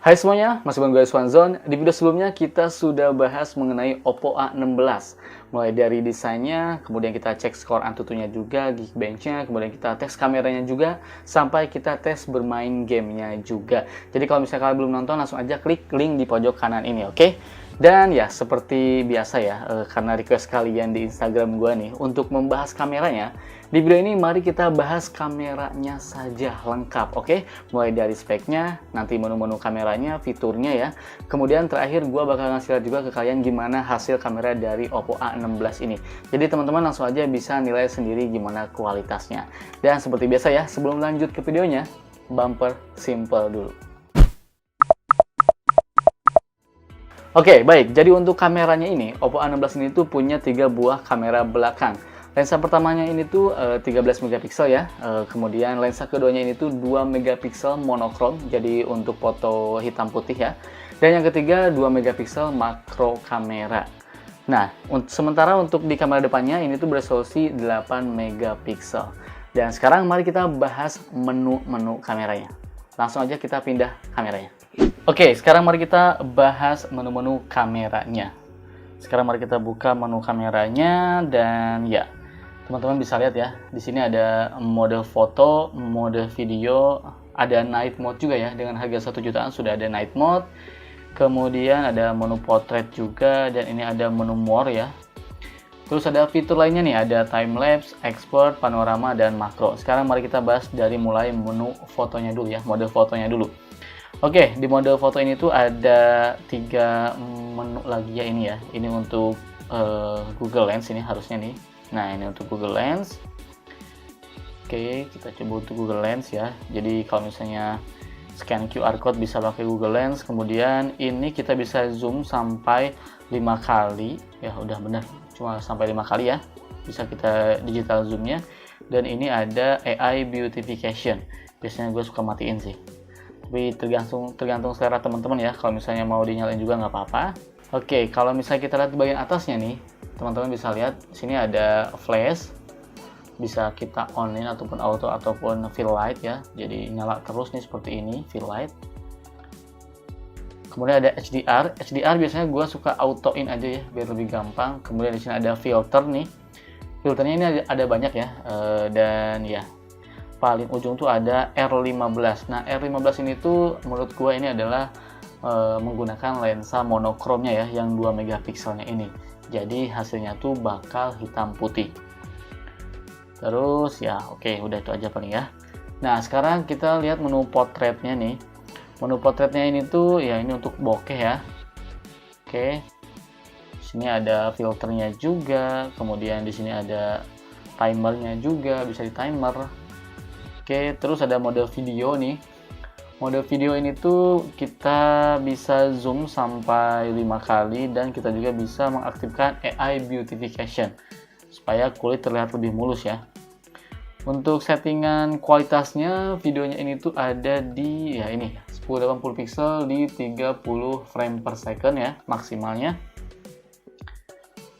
Hai semuanya, masih bareng gue Swanzone. Di video sebelumnya kita sudah bahas mengenai Oppo A16. Mulai dari desainnya, kemudian kita cek skor Antutunya juga, Geekbench-nya, kemudian kita tes kameranya juga, sampai kita tes bermain gamenya juga. Jadi kalau misalnya kalian belum nonton, langsung aja klik link di pojok kanan ini, oke? Dan ya, seperti biasa ya, karena request kalian di Instagram gue nih, untuk membahas kameranya, di video ini mari kita bahas kameranya saja lengkap, oke? Mulai dari speknya, nanti menu-menu kameranya, fiturnya ya. Kemudian terakhir gue bakal ngasih lihat juga ke kalian gimana hasil kamera dari Oppo A16 ini. Jadi teman-teman langsung aja bisa nilai sendiri gimana kualitasnya. Dan seperti biasa ya, sebelum lanjut ke videonya, bumper simple dulu. Oke, baik. Jadi untuk kameranya ini, Oppo A16 ini tuh punya 3 buah kamera belakang. Lensa pertamanya ini tuh 13 megapiksel ya. Kemudian lensa keduanya ini tuh 2 megapiksel monokrom, jadi untuk foto hitam putih ya. Dan yang ketiga 2 megapiksel makro kamera. Nah, sementara untuk di kamera depannya ini tuh beresolusi 8 megapiksel. Dan sekarang mari kita bahas menu-menu kameranya. Langsung aja kita pindah kameranya. Oke, sekarang mari kita bahas menu-menu kameranya. Sekarang mari kita buka menu kameranya dan ya, teman-teman bisa lihat ya, di sini ada mode foto, mode video, ada night mode juga ya, dengan harga 1 jutaan sudah ada night mode. Kemudian ada menu portrait juga dan ini ada menu more ya. Terus ada fitur lainnya nih, ada time lapse, export, panorama dan makro. Sekarang mari kita bahas dari mulai menu fotonya dulu ya, mode fotonya dulu. Oke, di mode foto ini tuh ada 3 menu lagi ya ini ya. Ini untuk Google Lens ini harusnya nih. Nah, ini untuk Google Lens. Oke, kita coba untuk Google Lens ya. Jadi kalau misalnya scan QR code bisa pakai Google Lens. Kemudian ini kita bisa zoom sampai 5 kali. Ya, udah benar. Cuma sampai 5 kali ya. Bisa kita digital zoomnya. Dan ini ada AI Beautification. Biasanya gue suka matiin sih. Tapi tergantung selera teman-teman ya. Kalau misalnya mau dinyalain juga nggak apa-apa. Oke, kalau misalnya kita lihat di bagian atasnya nih, teman-teman bisa lihat sini ada flash, bisa kita on-in ataupun auto ataupun fill light ya. Jadi nyala terus nih seperti ini fill light. Kemudian ada HDR. HDR biasanya gue suka auto in aja ya biar lebih gampang. Kemudian di sini ada filter nih. Filternya ini ada banyak ya, dan ya. Paling ujung tuh ada R15. Nah, R15 ini tuh menurut gue ini adalah menggunakan lensa monokromnya ya, yang 2 megapikselnya ini. Jadi hasilnya tuh bakal hitam putih. Terus ya, oke, udah itu aja paling ya. Nah, sekarang kita lihat menu potretnya nih. Menu potretnya ini tuh ya ini untuk bokeh ya. Oke. Sini ada filternya juga, kemudian di sini ada timernya juga, bisa di timer. Oke, terus ada mode video nih. Mode video ini tuh kita bisa zoom sampai 5 kali dan kita juga bisa mengaktifkan AI Beautification supaya kulit terlihat lebih mulus ya. Untuk settingan kualitasnya videonya ini tuh ada di ya ini 1080 pixel di 30 frame per second ya maksimalnya.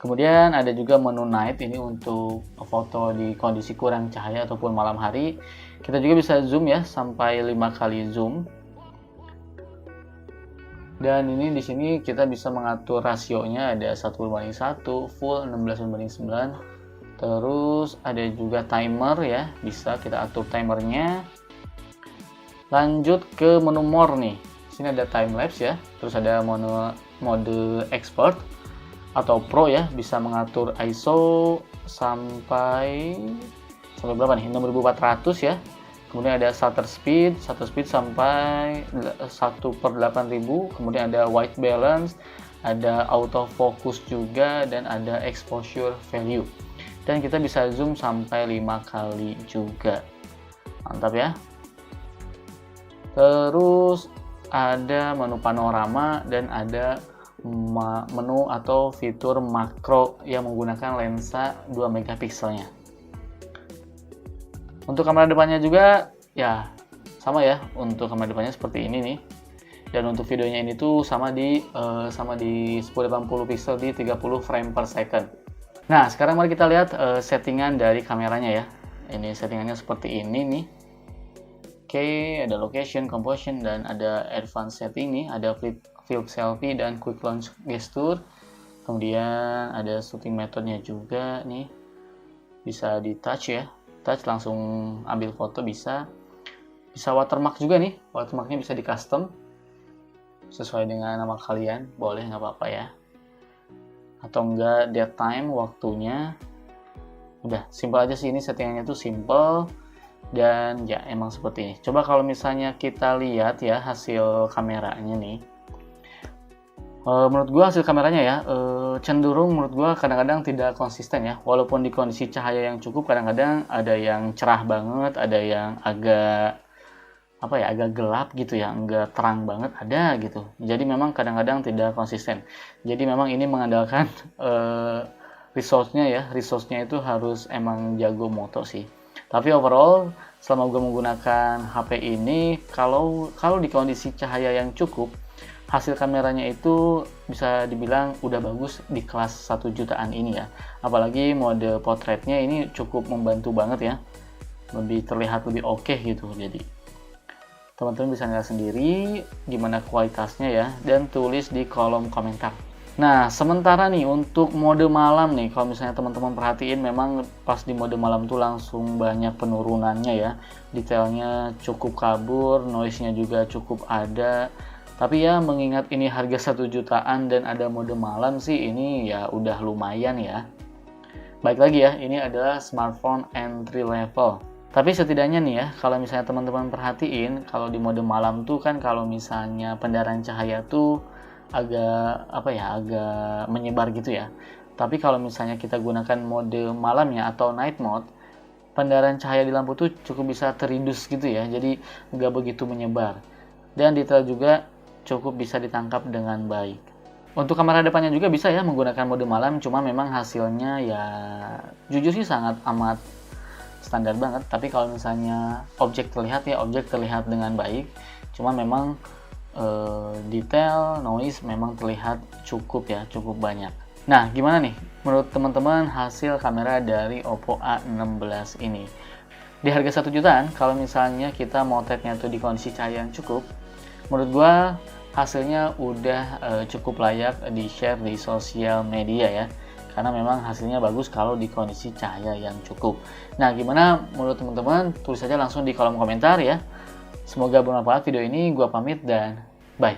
Kemudian ada juga menu night, ini untuk foto di kondisi kurang cahaya ataupun malam hari. Kita juga bisa zoom ya sampai 5 kali zoom. Dan ini di sini kita bisa mengatur rasionya, ada 1:1, full 16:9. Terus ada juga timer ya, bisa kita atur timernya. Lanjut ke menu more nih. Sini ada time lapse ya. Terus ada mode export atau Pro ya, bisa mengatur ISO sampai berapa nih, 6400 ya. Kemudian ada shutter speed sampai 1/8000. Kemudian ada white balance, ada autofocus juga, dan ada exposure value. Dan kita bisa zoom sampai 5 kali juga. Mantap ya. Terus ada menu panorama dan ada menu atau fitur makro yang menggunakan lensa 2 megapikselnya. Untuk kamera depannya juga ya sama ya, untuk kamera depannya seperti ini nih. Dan untuk videonya ini tuh sama di 1080 pixel di 30 frame per second. Nah, sekarang mari kita lihat settingan dari kameranya ya. Ini settingannya seperti ini nih. 4K, ada location, composition, dan ada advanced setting nih, ada flip selfie dan quick launch gesture. Kemudian ada shooting methodnya juga nih, bisa di touch ya, touch langsung ambil foto bisa watermark juga nih, watermarknya bisa di custom sesuai dengan nama kalian, boleh nggak apa-apa ya, atau enggak date time, waktunya. Udah simple aja sih, ini settingannya tuh simple dan ya emang seperti ini. Coba kalau misalnya kita lihat ya hasil kameranya nih, menurut gua hasil kameranya ya cenderung menurut gua kadang-kadang tidak konsisten ya, walaupun di kondisi cahaya yang cukup kadang-kadang ada yang cerah banget, ada yang agak agak gelap gitu ya, enggak terang banget ada gitu. Jadi memang kadang-kadang tidak konsisten. Jadi memang ini mengandalkan resource-nya itu harus emang jago moto sih. Tapi overall selama gue menggunakan HP ini, kalau di kondisi cahaya yang cukup, hasil kameranya itu bisa dibilang udah bagus di kelas 1 jutaan ini ya. Apalagi mode portraitnya ini cukup membantu banget ya, lebih terlihat lebih oke gitu. Jadi teman-teman bisa lihat sendiri gimana kualitasnya ya, dan tulis di kolom komentar. Nah, sementara nih untuk mode malam nih, kalau misalnya teman-teman perhatiin memang pas di mode malam tuh langsung banyak penurunannya ya. Detailnya cukup kabur, noise-nya juga cukup ada. Tapi ya mengingat ini harga 1 jutaan dan ada mode malam sih, ini ya udah lumayan ya. Baik lagi ya, ini adalah smartphone entry level. Tapi setidaknya nih ya, kalau misalnya teman-teman perhatiin, kalau di mode malam tuh kan kalau misalnya pendarahan cahaya tuh agak agak menyebar gitu ya. Tapi kalau misalnya kita gunakan mode malamnya atau night mode, pendarahan cahaya di lampu tuh cukup bisa teridus gitu ya, jadi nggak begitu menyebar. Dan detail juga cukup bisa ditangkap dengan baik. Untuk kamera depannya juga bisa ya menggunakan mode malam, cuma memang hasilnya ya jujur sih sangat amat standar banget. Tapi kalau misalnya objek terlihat dengan baik, cuma memang detail, noise memang terlihat cukup banyak. Nah, gimana nih menurut teman-teman hasil kamera dari Oppo A16 ini? Di harga 1 jutaan, kalau misalnya kita motretnya tuh di kondisi cahaya yang cukup, menurut gua hasilnya udah cukup layak di share di sosial media ya, karena memang hasilnya bagus kalau di kondisi cahaya yang cukup. Nah, gimana menurut teman-teman? Tulis saja langsung di kolom komentar ya. Semoga bermanfaat video ini. Gua pamit dan bye.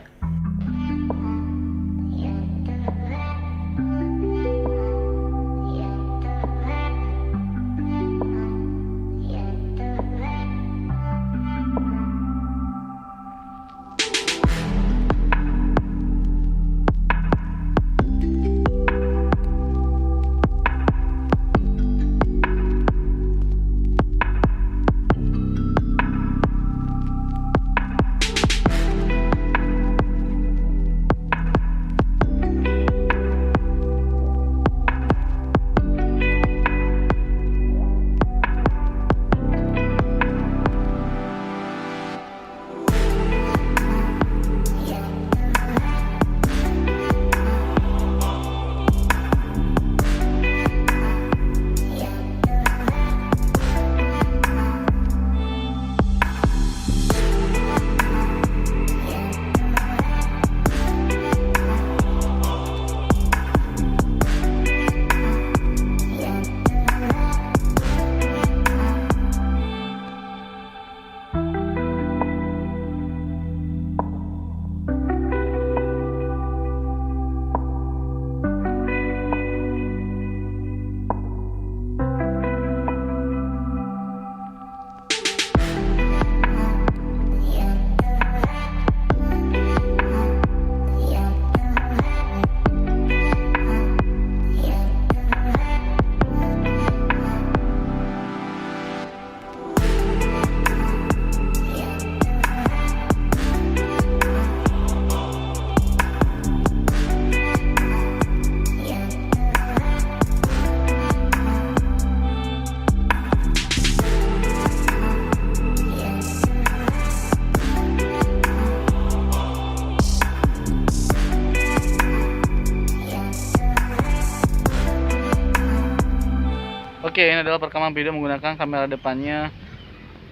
Oke, ini adalah perekaman video menggunakan kamera depannya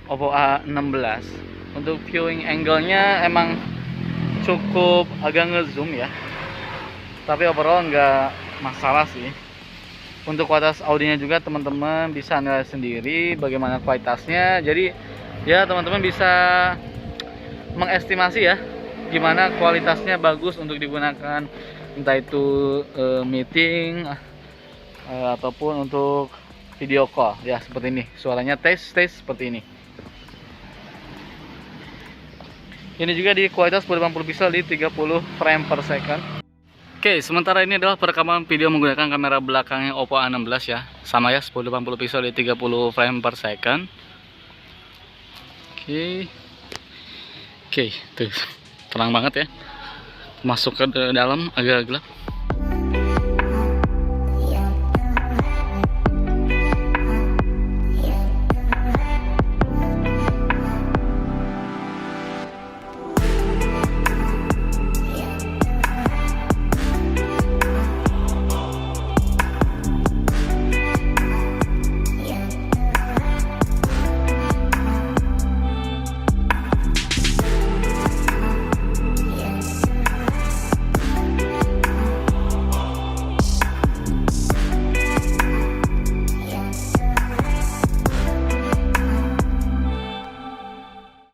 Oppo A16. Untuk viewing angle-nya emang cukup agak ngezoom ya, tapi overall nggak masalah sih. Untuk kualitas audionya juga teman-teman bisa nilai sendiri bagaimana kualitasnya. Jadi ya teman-teman bisa mengestimasi ya gimana kualitasnya bagus untuk digunakan, entah itu meeting ataupun untuk video call ya, seperti ini. Suaranya tes seperti ini. Ini juga di kualitas 1080 pixel di 30 frame per second. Oke, sementara ini adalah perekaman video menggunakan kamera belakangnya Oppo A16 ya. Sama ya, 1080 pixel di 30 frame per second. Oke, tuh terang banget ya. Masuk ke dalam agak gelap.